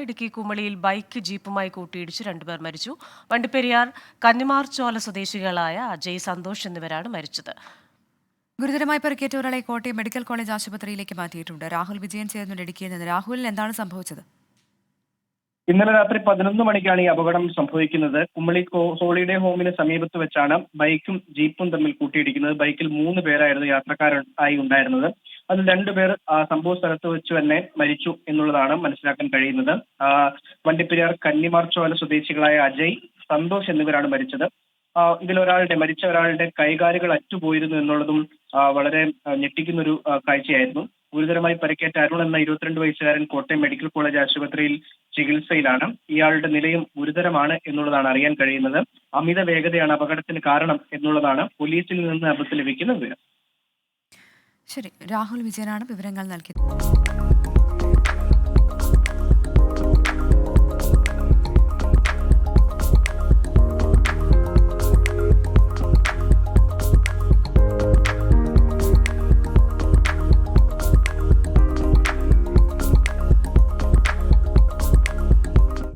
Idukki കുമളിയിൽ bike ജീപ്പുമായി കൂട്ടിയിടിച്ച് രണ്ടുപേർ മരിച്ചു. വണ്ടിപ്പെരിയാർ കന്നിമാർചോല സ്വദേശികളായ അജയ്, സന്തോഷ് എന്നിവരാണ് മരിച്ചത്. ഗുരുതരമായി പരിക്കേറ്റ ഒരാളെ കോട്ടയം മെഡിക്കൽ കോളേജ് ആശുപത്രിയിലേക്ക് മാറ്റിയിട്ടുണ്ട്. രാഹുൽ വിജയൻ ചേർന്നുണ്ട് ഇടുക്കിയിൽ നിന്ന്. രാഹുലിന് എന്താണ് സംഭവിച്ചത്? ഇന്നലെ രാത്രി 11 മണിക്കാണ് ഈ അപകടം സംഭവിക്കുന്നത്. കുമളി ഹോളിഡേ ഹോമിന് സമീപത്ത് വെച്ചാണ് ബൈക്കും ജീപ്പും തമ്മിൽ കൂട്ടിയിടിക്കുന്നത്. ബൈക്കിൽ 3 പേരായിരുന്നു യാത്രക്കാരായി ഉണ്ടായിരുന്നത്. അതിൽ 2 പേർ സംഭവ സ്ഥലത്ത് വെച്ച് തന്നെ മരിച്ചു എന്നുള്ളതാണ് മനസ്സിലാക്കാൻ കഴിയുന്നത്. വണ്ടിപ്പെരിയാർ കന്നിമാർചോല സ്വദേശികളായ അജയ്, സന്തോഷ് എന്നിവരാണ് മരിച്ചത്. മരിച്ച ഒരാളുടെ കൈകാലുകൾ അറ്റുപോയിരുന്നു എന്നുള്ളതും വളരെ ഞെട്ടിക്കുന്ന ഒരു കാഴ്ചയായിരുന്നു. ഗുരുതരമായി പരിക്കേറ്റ അരുൺ എന്ന 22 വയസ്സുകാരൻ കോട്ടയം മെഡിക്കൽ കോളേജ് ആശുപത്രിയിൽ ചികിത്സയിലാണ്. ഇയാളുടെ നിലയും ഗുരുതരമാണ് എന്നുള്ളതാണ് അറിയാൻ കഴിയുന്നത്. അമിത വേഗതയാണ് അപകടത്തിന് കാരണം എന്നുള്ളതാണ് പോലീസിൽ നിന്ന് നമുക്ക് ലഭിക്കുന്ന വിവരം. ശരി, രാഹുൽ വിജയനാണ് വിവരങ്ങൾ നൽകിയത്.